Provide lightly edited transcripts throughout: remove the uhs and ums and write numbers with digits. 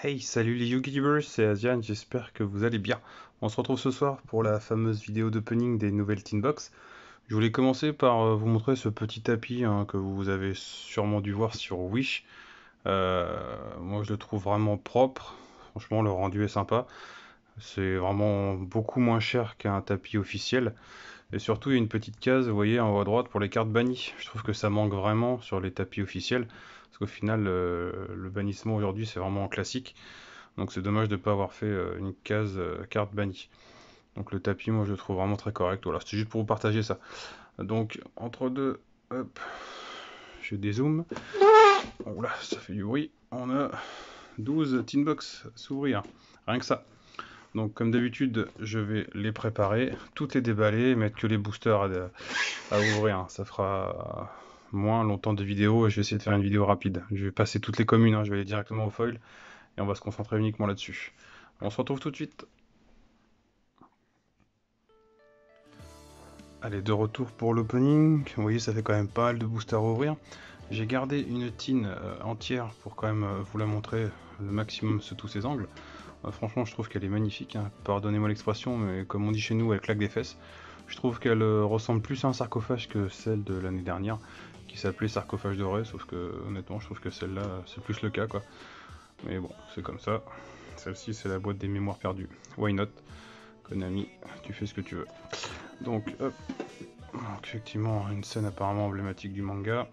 Hey, salut les YouTubers, c'est Asian, j'espère que vous allez bien. On se retrouve ce soir pour la fameuse vidéo d'opening des nouvelles Tinbox. Je voulais commencer par vous montrer ce petit tapis que vous avez sûrement dû voir sur Wish. Moi je le trouve vraiment propre, franchement le rendu est sympa. C'est vraiment beaucoup moins cher qu'un tapis officiel. Et surtout il y a une petite case, vous voyez en haut à droite pour les cartes bannies. Je trouve que ça manque vraiment sur les tapis officiels. Parce qu'au final, le bannissement aujourd'hui c'est vraiment classique. Donc c'est dommage de ne pas avoir fait une case carte bannie. Donc le tapis, moi je le trouve vraiment très correct. Voilà, c'était juste pour vous partager ça. Donc entre deux, hop, je dézoome. Oula, ça fait du bruit. On a 12 tin box à s'ouvrir. Rien que ça. Donc comme d'habitude, je vais les préparer, toutes les déballer, mettre que les boosters à ouvrir. Ça fera moins longtemps de vidéo et je vais essayer de faire une vidéo rapide. Je vais passer toutes les communes, je vais aller directement au foil et on va se concentrer uniquement là-dessus. On se retrouve tout de suite. Allez, de retour pour l'opening. Vous voyez, ça fait quand même pas mal de boosters à ouvrir. J'ai gardé une tin entière pour quand même vous la montrer le maximum sous tous ses angles. Franchement, je trouve qu'elle est magnifique. Pardonnez-moi l'expression, mais comme on dit chez nous, elle claque des fesses. Je trouve qu'elle ressemble plus à un sarcophage que celle de l'année dernière, qui s'appelait sarcophage doré, sauf que honnêtement, je trouve que celle-là, c'est plus le cas, quoi. Mais bon, c'est comme ça. Celle-ci, c'est la boîte des mémoires perdues. Why not? Konami, tu fais ce que tu veux. Donc, hop. Donc, effectivement, une scène apparemment emblématique du manga.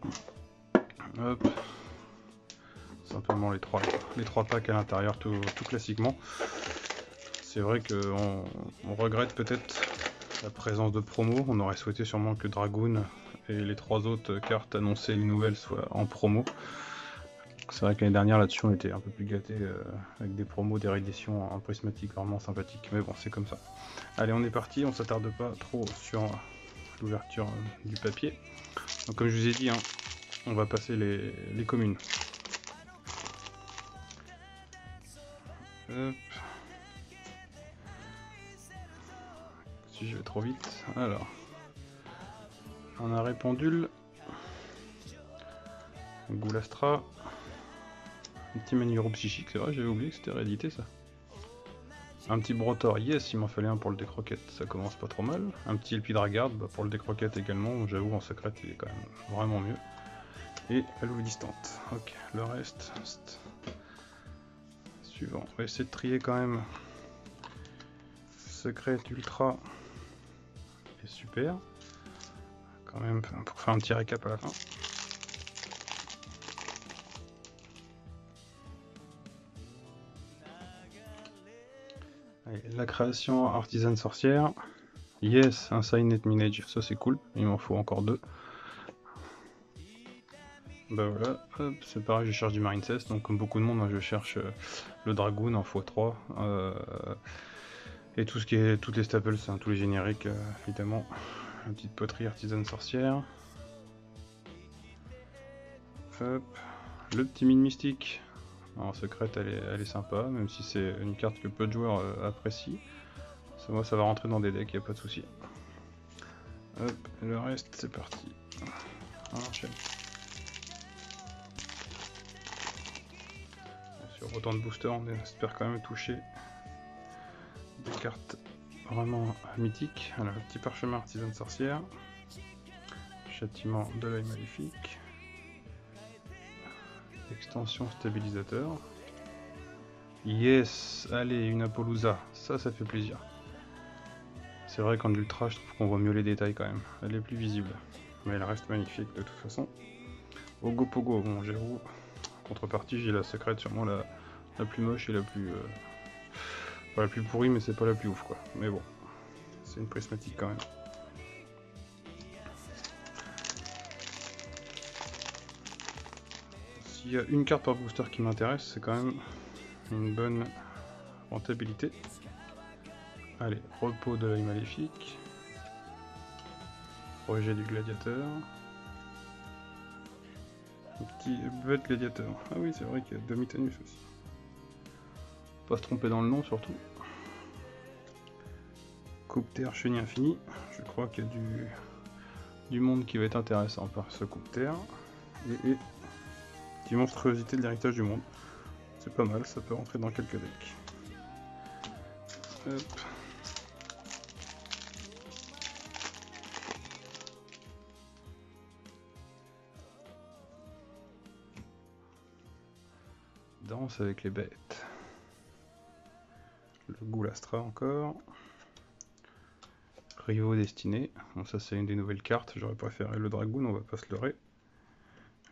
Hop. Simplement les trois packs à l'intérieur, tout classiquement. C'est vrai qu'on regrette peut-être la présence de promo. On aurait souhaité sûrement que Dragoon et les trois autres cartes annoncées, les nouvelles, soient en promo. C'est vrai que l'année dernière là-dessus on était un peu plus gâté avec des promos, des rééditions en prismatique vraiment sympathiques. Mais bon, c'est comme ça. Allez, on est parti, on s'attarde pas trop sur l'ouverture du papier. Donc comme je vous ai dit, on va passer les communes. Hop. Si je vais trop vite. Alors. Un arrêt pendule. Goulastra. Un petit Manuro psychique, c'est vrai, j'avais oublié que c'était réédité ça. Un petit Brotor, yes, il m'en fallait un pour le décroquette, ça commence pas trop mal. Un petit Elpidragard, pour le décroquette également, j'avoue en secret il est quand même vraiment mieux. Et la louve distante. Ok, le reste. Suivant. On va essayer de trier quand même. Secret ultra. Et super. Quand même pour faire un petit récap à la fin. Allez, la création artisane sorcière. Yes, un Signet Minage, ça c'est cool. Il m'en faut encore deux. Bah voilà, c'est pareil, je cherche du Marine Cess, donc comme beaucoup de monde, je cherche le Dragoon en x3, et tout ce qui est, toutes les staples, tous les génériques, évidemment. Une petite poterie artisane sorcière. Hop, le petit mine mystique. En secrète, elle est sympa, même si c'est une carte que peu de joueurs apprécient. Moi, ça va rentrer dans des decks, y a pas de souci. Hop, le reste, c'est parti. On enchaîne. Sur autant de boosters, on espère quand même toucher des cartes vraiment mythiques. Alors, le petit parchemin artisan sorcière, châtiment de l'œil maléfique, extension stabilisateur. Yes, allez, une Apollousa, ça fait plaisir. C'est vrai qu'en ultra, je trouve qu'on voit mieux les détails quand même. Elle est plus visible, mais elle reste magnifique de toute façon. Ogopogo, bon, j'avoue, en contrepartie, j'ai la secrète sûrement la plus moche et la plus... pas la plus pourrie, mais c'est pas la plus ouf, quoi. Mais bon, c'est une prismatique quand même. S'il y a une carte par booster qui m'intéresse, c'est quand même une bonne rentabilité. Allez, repos de l'œil maléfique. Rejet du gladiateur. Un petit bête gladiateur. Ah oui, c'est vrai qu'il y a Domitanus aussi. Pas se tromper dans le nom surtout. Coupe terre chenille infini. Je crois qu'il y a du monde qui va être intéressant par ce coupe terre. Et petite monstruosité de l'héritage du monde. c'est pas mal, ça peut rentrer dans quelques decks. Hop. Danse avec les bêtes. Le Goulastra encore. Rivaux destinés. Bon, ça c'est une des nouvelles cartes. J'aurais préféré le Dragoon, on va pas se leurrer.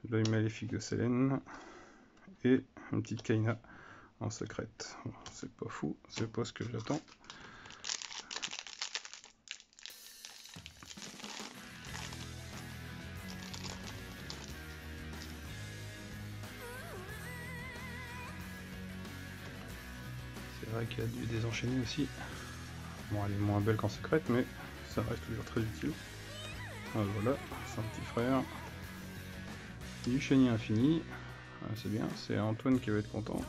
L'œil maléfique de Selene. Et une petite Kaina en secrète. Bon, c'est pas fou, c'est pas ce que j'attends. C'est vrai qu'il y a du désenchaîné aussi. Bon, elle est moins belle qu'en secrète, mais ça reste toujours très utile. Ah, voilà, c'est un petit frère. Du chénier infini. Ah, c'est bien, c'est Antoine qui va être content.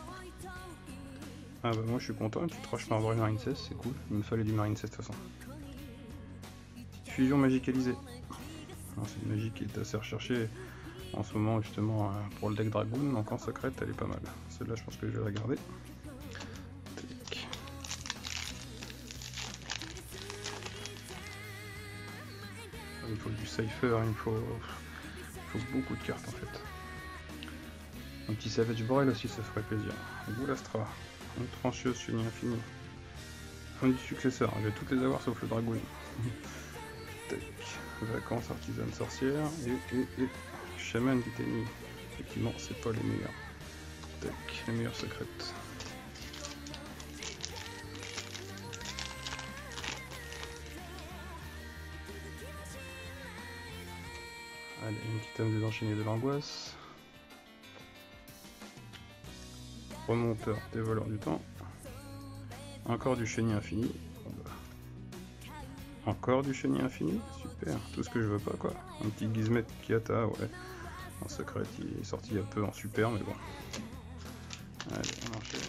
Ah bah moi je suis content, tu te rushes par vrai Marine 16, c'est cool. Il me fallait du Marine 16 de toute façon. Fusion magicalisée. C'est une magie qui est assez recherchée en ce moment justement pour le deck Dragoon, donc en secrète elle est pas mal. Celle-là je pense que je vais la garder. Il faut du Cypher, il faut beaucoup de cartes en fait. Un petit Savage Borel aussi, ça ferait plaisir. Goulastra, une trancheuse chenille infinie. Fin du successeur, je vais toutes les avoir sauf le Dragoon. Tac. Vacances, artisane sorcière et chaman Titanie. Effectivement, c'est pas les meilleurs. Tac, les meilleures secrètes. Allez, une petite âme désenchaînée de l'angoisse. Remonteur des voleurs du temps. Encore du chénier infini. Encore du chénier infini, super, tout ce que je veux pas quoi. Un petit Gizmet Kiata, ouais. En secret, il est sorti un peu en super, mais bon. Allez, on enchaîne.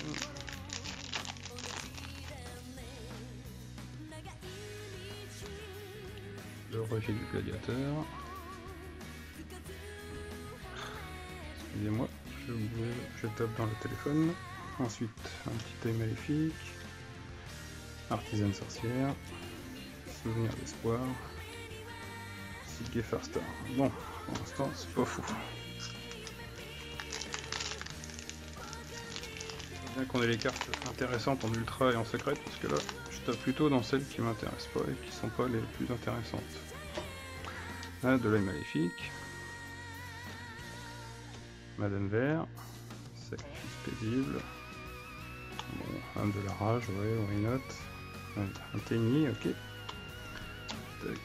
Le rejet du gladiateur. Excusez-moi, je tape dans le téléphone. Ensuite, un petit œil maléfique. Artisane sorcière. Souvenir d'espoir. Sigé Farstar. Bon, pour l'instant, c'est pas fou. Bien qu'on ait les cartes intéressantes en ultra et en secrète, parce que là, je tape plutôt dans celles qui m'intéressent pas et qui sont pas les plus intéressantes. Là, de l'œil maléfique. Madame Vert. Sacrifice paisible. Bon, âme de la rage, ouais, why not. Un Tenny, ok. Tac.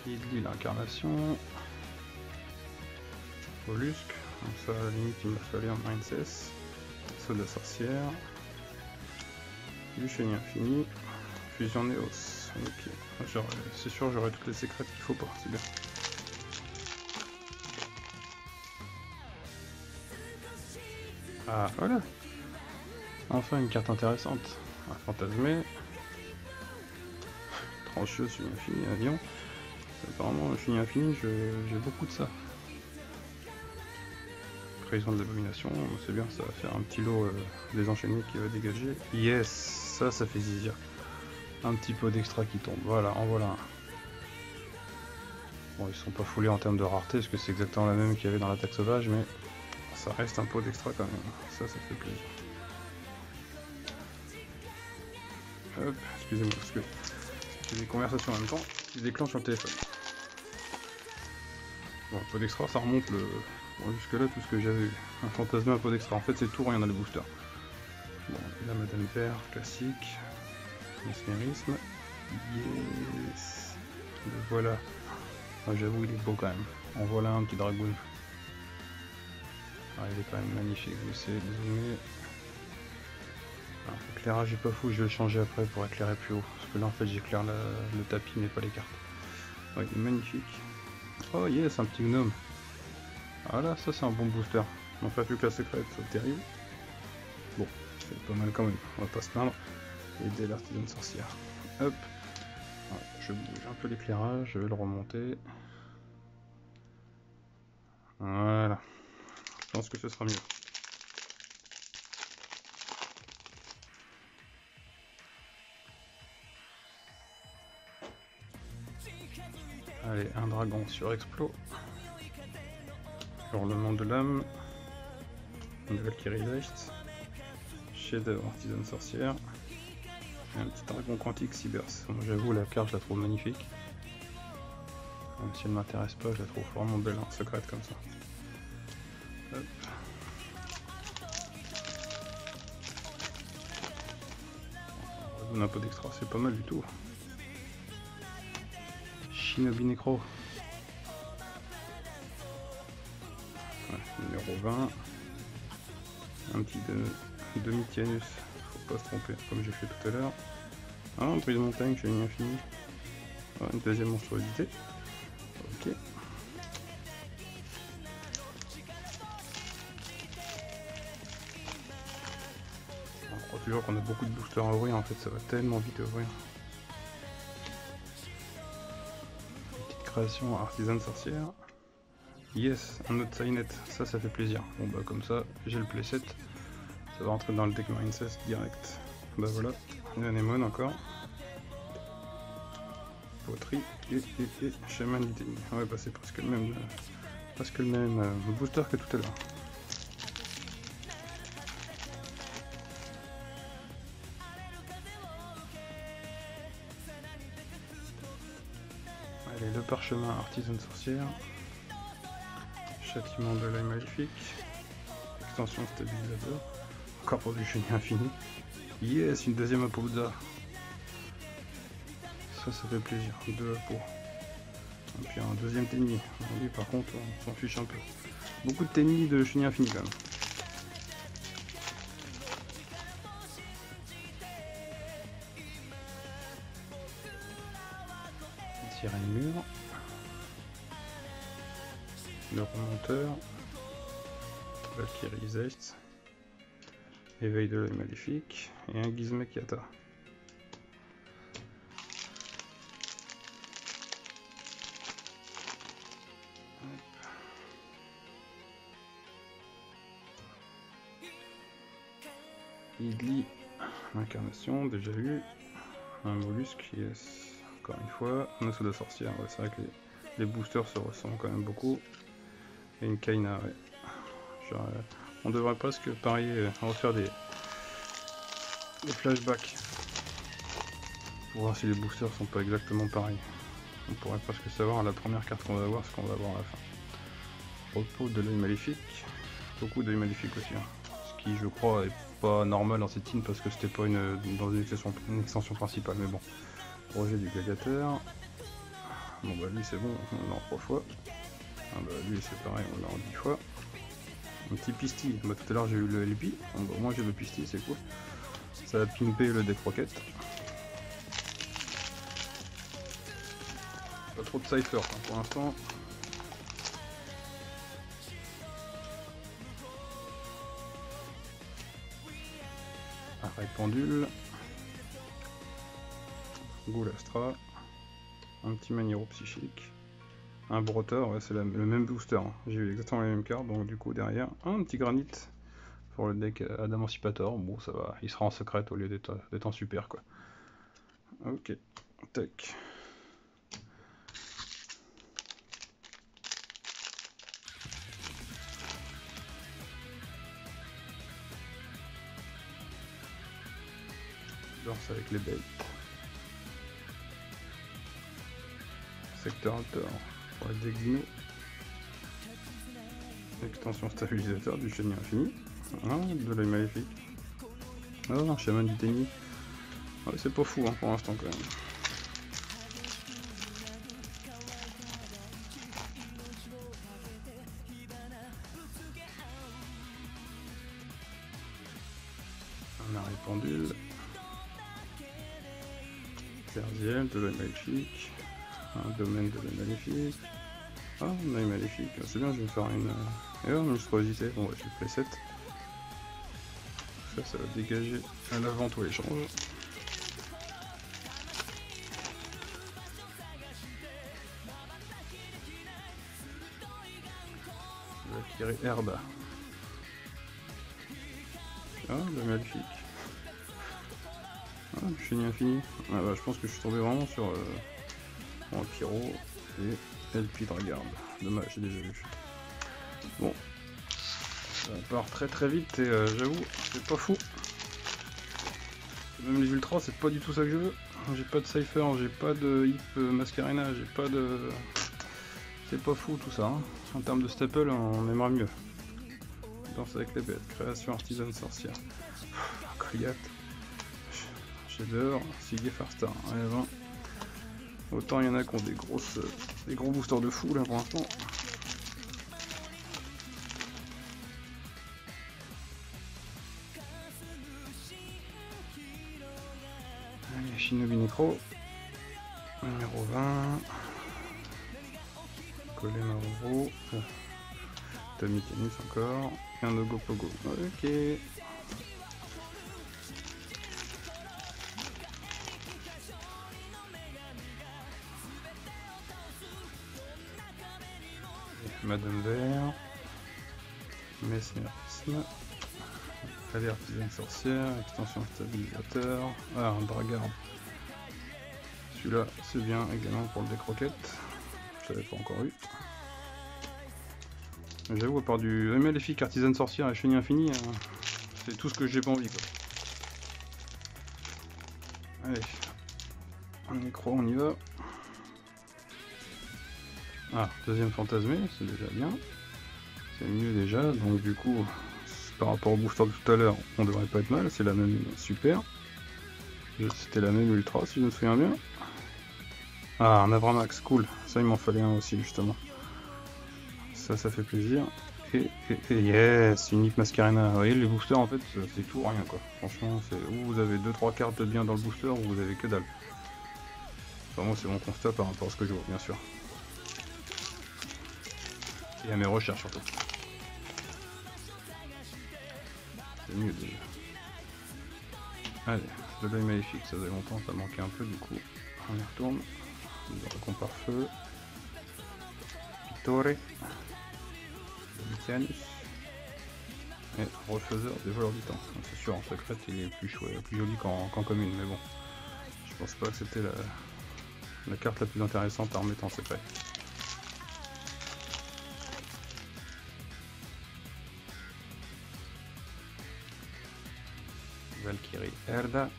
Idli l'incarnation. Mollusque. Donc ça à la limite il me fallait un Princess. Saut de la sorcière. Du chenille infini. Fusion Néos. Ok. C'est sûr j'aurai toutes les secrètes qu'il faut pas, c'est bien. Ah voilà. Enfin une carte intéressante. Un fantasmé. Trancheuse, chenille infini, avion. Apparemment, le chenille infini, j'ai beaucoup de ça. Trahison de l'abomination, c'est bien, ça va faire un petit lot désenchaîné qui va dégager. Yes, ça fait zizia. Un petit pot d'extra qui tombe, voilà, en voilà un. Bon, ils sont pas foulés en termes de rareté, parce que c'est exactement la même qu'il y avait dans l'attaque sauvage, mais ça reste un pot d'extra quand même. Ça fait plaisir. Hop, excusez-moi, parce que j'ai des conversations en même temps qui se déclenchent sur le téléphone. Bon, un pot d'extra, ça remonte le... Bon, jusque là, tout ce que j'avais eu. Un fantasme, un pot d'extra. En fait, c'est tout, rien dans les boosters. Bon, la Madame Vert, classique. Mesmérisme. Yes. Le voilà. Ah, j'avoue, il est beau quand même. En voilà un petit Dragoon. Ah, il est quand même magnifique. Je vais essayer de zoomer. L'éclairage est pas fou, je vais le changer après pour éclairer plus haut. Parce que là, en fait, j'éclaire le tapis, mais pas les cartes. Ouais, il est magnifique. Oh yes, un petit gnome. Voilà, ça c'est un bon booster. On n'a pas plus que la secrète, c'est terrible. Bon, c'est pas mal quand même, on va pas se plaindre. Et dès l'artisane sorcière. Hop. Ouais, je bouge un peu l'éclairage, je vais le remonter. Voilà. Je pense que ce sera mieux. Allez, un dragon sur Explo. Hurlement de l'âme. Une Valkyrie Zeist. Chef-d'œuvre artisan sorcière. Et un petit dragon quantique Cybers. J'avoue, la carte, je la trouve magnifique. Même si elle m'intéresse pas, je la trouve vraiment belle, hein, secrète comme ça. Hop. On va donner un peu d'extra, c'est pas mal du tout. Shinobi Necro. Ouais, numéro 20. Un petit demi-Tianus, faut pas se tromper, comme j'ai fait tout à l'heure. Ah, un brise de montagne, j'ai mis infini. Ah, une deuxième monstruosité. Ok. On croit toujours qu'on a beaucoup de boosters à ouvrir, en fait ça va tellement vite à ouvrir. Petite création artisan sorcière. Yes, un autre Signet, ça fait plaisir. Bon bah comme ça, j'ai le playset. Ça va rentrer dans le deck Mindset direct. Bah voilà, une anémone encore. Poterie et Shaman d'Iteni. Ouais bah c'est presque le même booster que tout à l'heure. Allez, le parchemin artisan sorcière. Châtiment de l'œil maléfique. Extension stabilisateur. Encore pour du chenille infini. Yes, une deuxième Apouda. Ça fait plaisir. Deux Apos. Et puis un deuxième Tenni. Lui par contre on s'en fiche un peu. Beaucoup de Tenni de chenille infini quand même. Sirène mur. Le remonteur. Valkyrie Zeist. Éveil de l'œil maléfique. Et un Gizmek Yata. Idli, incarnation, déjà eu. Un mollusque, yes. Encore une fois. Un osso de sorcière, ouais, c'est vrai que les boosters se ressemblent quand même beaucoup. Et une Kaina, ouais. Genre, on devrait presque parier, refaire des flashbacks. Pour voir si les boosters sont pas exactement pareils. On pourrait presque savoir à la première carte qu'on va avoir ce qu'on va avoir à la fin. Repos de l'œil maléfique. Beaucoup d'œil maléfique aussi. Hein. Ce qui je crois est pas normal dans cette team parce que c'était pas dans une extension principale. Mais bon. Projet du gladiateur. Bon bah lui c'est bon, on l'a en 3 fois. Ah bah lui c'est pareil, on l'a en 10 fois. Un petit pisti, bah tout à l'heure j'ai eu le LP, bon, bah, moi j'ai le pisti, c'est cool. Ça va pimper le deck rocket. Pas trop de cypher hein, pour l'instant. Arrêt pendule. Goulastra. Un petit Maniro psychique. Un Broteur, ouais, c'est le même booster. Hein. J'ai eu exactement la même carte, donc du coup derrière, un petit granit pour le deck Adamancipator. Bon, ça va, il sera en secrète au lieu d'être en super, quoi. Ok, tac. Danse avec les bêtes. Secteur Alter pour le deck Dino. Extension stabilisateur du chenille infini. Ah, de l'œil maléfique. Ah, un Shaman d'Iteni. Ouais, c'est pas fou hein, pour l'instant quand même. Un arrêt pendule. Terziel, de l'œil maléfique. Un domaine de l'œil maléfique. Ah, un œil maléfique. C'est bien, je vais me faire une monstruosité. Bon, ouais, j'ai le playset. Ça va dégager à l'avant tous les changes. Valkyrie Herda. Ah, bah magnifique. Ah, Chenille Infini. Ah bah je pense que je suis tombé vraiment sur un Pyro et LP Dragard. Dommage, j'ai déjà vu. Bon. Ça part très très vite et j'avoue, c'est pas fou. Même les ultras, c'est pas du tout ça que je veux. J'ai pas de Cypher, j'ai pas de Hip Mascarena, j'ai pas de... C'est pas fou tout ça. Hein. En termes de staple, on aimerait mieux. Danse avec les bêtes, création artisane sorcière. Kriat. Shader, Sigue Farstar. Allez, 20. Autant il y en a qui ont des gros boosters de fou là pour l'instant. Allez, Shinobi Necro. Numéro 20. Collet Maroro. Tommy Tennis encore. Et un Ogopogo. Ok. Madame Vert, Mesmérisme, Allée Artisane Sorcière, Extension Stabilisateur, ah un Dragard. Celui-là c'est bien également pour le deck Rocket, je l'avais pas encore eu. J'avoue, à part du Maléfique, Artisane Sorcière et Chenille Infini, c'est tout ce que j'ai pas envie quoi. Allez, on y croit, on y va. Ah, deuxième fantasmé, c'est déjà bien. C'est mieux déjà, donc du coup, par rapport au booster de tout à l'heure, on devrait pas être mal, c'est la même super. C'était la même ultra si je me souviens bien. Ah, un Avramax, cool. Ça il m'en fallait un aussi justement. Ça fait plaisir. Et yes, unique Mascarena. Vous voyez, les boosters en fait, c'est tout ou rien quoi. Franchement, c'est ou vous avez 2-3 cartes bien dans le booster ou vous avez que dalle. Enfin, moi c'est mon constat par rapport à ce que je vois, bien sûr. Et à mes recherches surtout. C'est mieux déjà. Allez, de l'œil maléfique, ça faisait longtemps, ça manquait un peu du coup. On y retourne. Dracon par feu. Pittore. Domitianus. Et refaiseur des voleurs du temps. C'est sûr, en secret, il est plus chouette, plus joli qu'en commune, mais bon. Je pense pas que c'était la carte la plus intéressante à remettre en secret. Valkyrie Herda.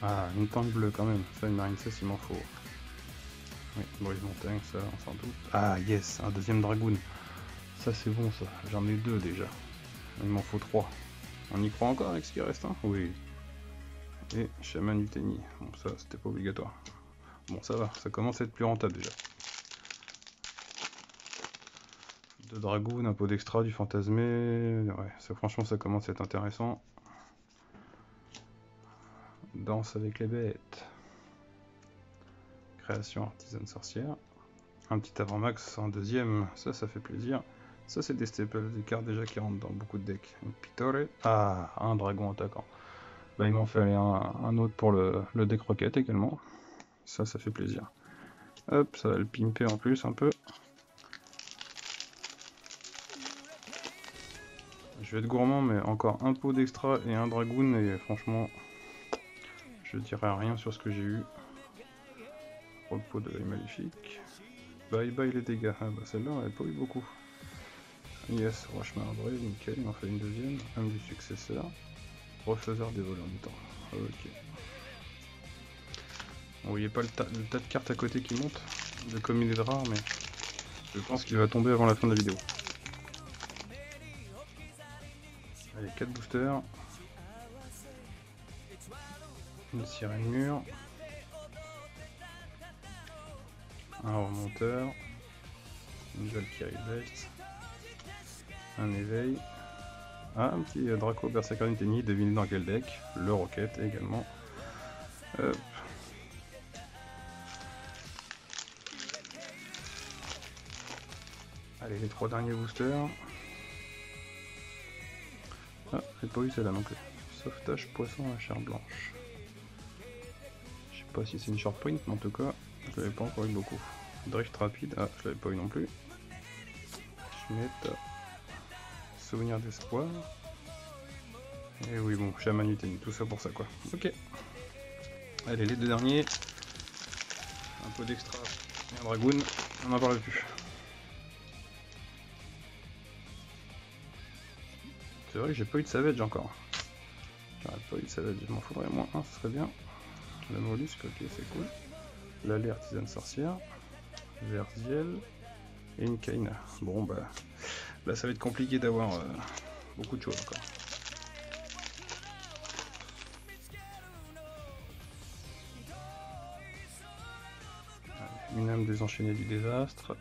Ah, une tank bleue quand même. Ça, une marine 16, il m'en faut. Oui, brise montagne, ça, on s'en doute. Ah, yes, un deuxième dragoon. Ça, c'est bon, ça. J'en ai 2 déjà. Il m'en faut 3. On y croit encore avec ce qui reste, hein? Oui. Et Shaman Uteni. Bon, ça, c'était pas obligatoire. Bon, ça va. Ça commence à être plus rentable déjà. 2 dragoons, un pot d'extra, du fantasmé. Ouais, ça, franchement, ça commence à être intéressant. Danse avec les bêtes. Création artisane sorcière. Un petit avant-max en deuxième, ça fait plaisir. Ça c'est des staples, des cartes déjà qui rentrent dans beaucoup de decks. Une Pittore. Ah, un dragon attaquant. Bah il m'en fallait un autre pour le deck Rocket également. Ça fait plaisir. Hop, ça va le pimper en plus un peu. Je vais être gourmand, mais encore un pot d'extra et un dragoon, et franchement, je dirais rien sur ce que j'ai eu. Repos de l'œil maléfique. Bye bye les dégâts. Ah bah celle-là, on n'avait pas eu beaucoup. Yes, roche marbrée, nickel, il en fait une deuxième. Un du successeur. Refaiseur des voleurs du temps. Ok. Vous voyez pas le tas de cartes à côté qui monte de comme il est rare, mais je pense qu'il va tomber avant la fin de la vidéo. Allez, 4 boosters. Une sirène mûre. Un remonteur. Une Valkyrie Vest. Un éveil. Ah, un petit Draco Berserker Nintendo, devinez dans quel deck. Le Rocket également. Hop. Allez, les 3 derniers boosters. Ah, j'ai pas eu celle-là non plus. Sauvetage poisson à chair blanche. Je sais pas si c'est une short print, mais en tout cas, je l'avais pas encore eu beaucoup. Drift rapide, ah, je l'avais pas eu non plus. Meta. Souvenir d'espoir. Et oui, bon, Shaman Uteni, tout ça pour ça, quoi. Ok. Allez, les deux derniers. Un peu d'extra. Et un Dragoon, on n'en parle plus. C'est vrai que j'ai pas eu de Savage encore. J'aurais pas eu de Savage, il m'en faudrait moins un, ce serait bien. Le mollusque, ok, c'est cool. L'allée artisane sorcière. Verziel. Et une Kaina. Bon, bah, là, ça va être compliqué d'avoir beaucoup de choses encore. Une âme désenchaînée du désastre.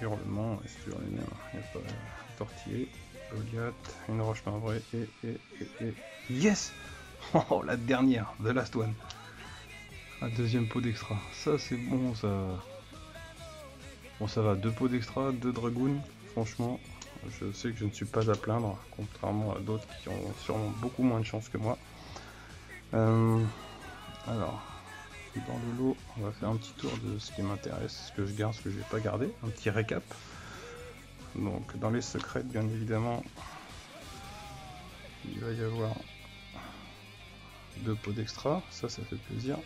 Hurlement, est-ce que il n'y a pas tortillé. Goliath, une roche marbrée et... Yes. Oh, la dernière, the last one. Un deuxième pot d'extra. Ça, c'est bon, ça. Bon, ça va, 2 pots d'extra, 2 dragoons. Franchement, je sais que je ne suis pas à plaindre, contrairement à d'autres qui ont sûrement beaucoup moins de chance que moi. Alors... Dans le lot, on va faire un petit tour de ce qui m'intéresse, ce que je garde, ce que je vais pas garder, un petit récap. Donc dans les secrets, bien évidemment, il va y avoir 2 pots d'extra, ça fait plaisir.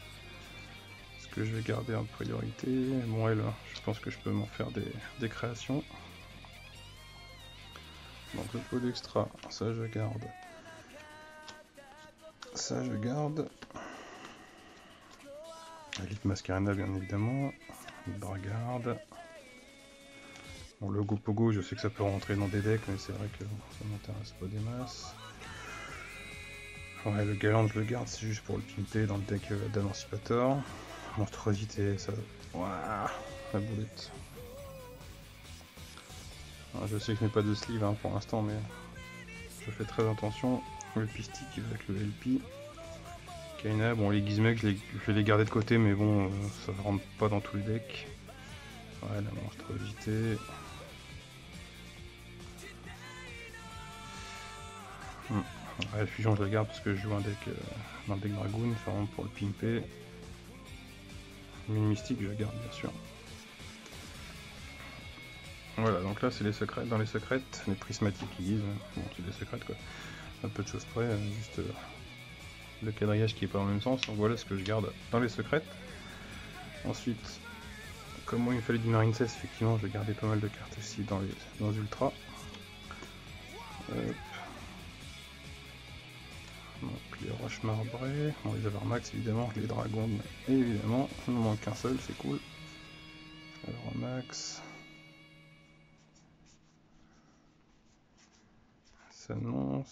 Ce que je vais garder en priorité, bon elle, je pense que je peux m'en faire des créations. Donc le pot d'extra, ça je garde. Ça je garde. Elite Mascarena bien évidemment, Bargarde. Bon, le Gopogo, je sais que ça peut rentrer dans des decks, mais c'est vrai que ça m'intéresse pas des masses. Ouais, le Galant je le garde, c'est juste pour le pimper dans le deck d'Emancipator. Monstruosité, ça... Ouah, la boulette. Alors, je sais que je n'ai pas de sleeve hein, pour l'instant, mais je fais très attention. Le Pistic avec le LP. Kaina, bon les Gizmek je vais les garder de côté, mais bon, ça ne rentre pas dans tous les decks. Ouais, la monstruosité. Ouais, le fusion je le garde parce que je joue un deck Dragoon, c'est vraiment pour le pimper. Mine mystique je le garde bien sûr. Voilà, donc là c'est les secrets, dans les secrètes, les prismatiques ils disent, bon c'est des secrètes quoi. Un peu de choses près, juste le quadrillage qui est pas dans le même sens, donc voilà ce que je garde dans les secrètes. Ensuite, comme moi il me fallait du Marine 16, effectivement je vais garder pas mal de cartes aussi dans les Ultra. Donc les roches marbrées, on va les avoir max évidemment, les dragons évidemment, il ne manque qu'un seul, c'est cool. Alors max. Ça non,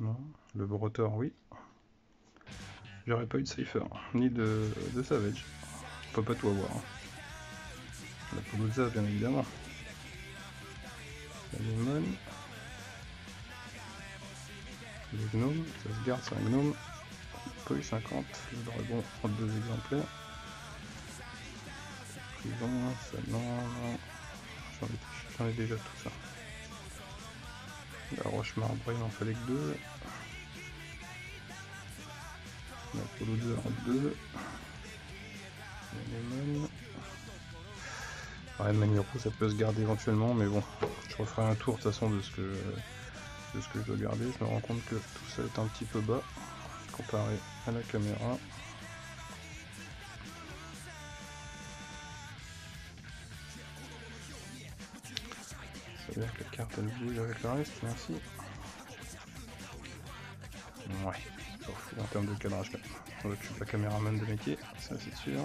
non. Le Broteur oui. J'aurais pas eu de Cypher, ni de Savage. Je peux pas tout avoir. Hein. La Pelusa bien évidemment. La Lemon. Le gnome, ça se garde, c'est un gnome. Pas eu 50, le dragon en 2 exemplaires. Prison, ça non. J'en ai déjà tout ça. La roche marbrée, il m'en fallait que 2. La Pelusa en 2. La Lemon. Ouais, Maniro, ça peut se garder éventuellement, mais bon, je referai un tour de toute façon de ce que je dois garder. Je me rends compte que tout ça est un petit peu bas comparé à la caméra. Ça veut dire que la carte elle bouge avec le reste, merci. Ouais, en termes de cadrage là. On occupe la caméraman de métier, ça c'est sûr.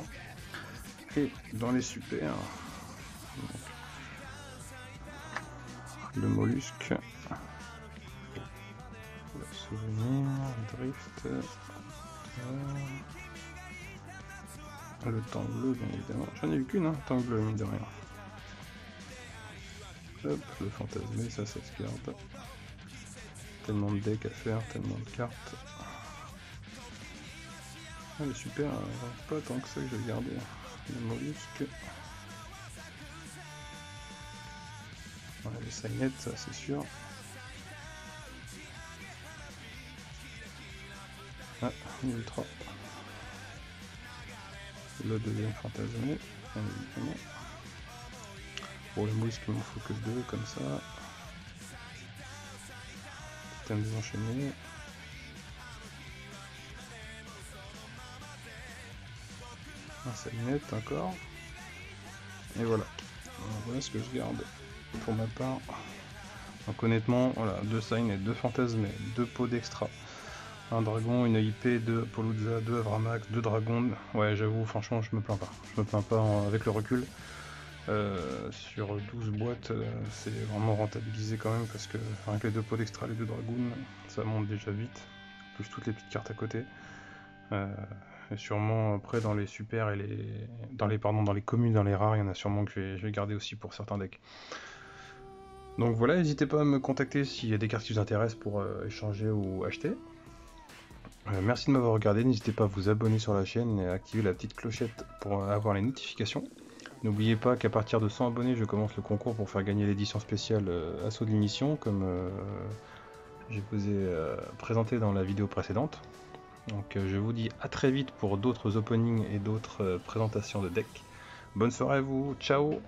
Et dans les super, donc, le mollusque, le souvenir, le drift, le temps bleu bien évidemment. J'en ai eu qu'une, hein, temps bleu mine de rien. Hop, le fantasmé, ça se garde. Tellement de decks à faire, tellement de cartes. Ah, les super, pas tant que ça que je vais garder. Les mollusques. Ouais, les sagnettes, ça c'est sûr. Ah, ultra. le deuxième fantasmé, bien évidemment. Pour le mousse, il m'en faut que 2 comme ça. Système désenchaîné. Un Signet encore. Et voilà. Alors, voilà ce que je garde pour ma part. Donc honnêtement, voilà, 2 Signet, 2 fantasmés, 2 pots d'extra. Un dragon, une IP, 2 Apollousa, 2 Avramax, 2 dragons. Ouais, j'avoue, franchement, je me plains pas. Je me plains pas avec le recul. Sur 12 boîtes, c'est vraiment rentabilisé quand même parce que rien que les 2 pots d'extra, les 2 dragons, ça monte déjà vite. Plus toutes les petites cartes à côté. Et sûrement après dans les super et dans les communes, dans les rares, il y en a sûrement que je vais garder aussi pour certains decks. Donc voilà, n'hésitez pas à me contacter s'il y a des cartes qui vous intéressent pour échanger ou acheter. Merci de m'avoir regardé, n'hésitez pas à vous abonner sur la chaîne et à activer la petite clochette pour avoir les notifications. N'oubliez pas qu'à partir de 100 abonnés, je commence le concours pour faire gagner l'édition spéciale Assaut de l'Ignition, comme je vous ai présenté dans la vidéo précédente. Donc je vous dis à très vite pour d'autres openings et d'autres présentations de decks. Bonne soirée à vous, ciao!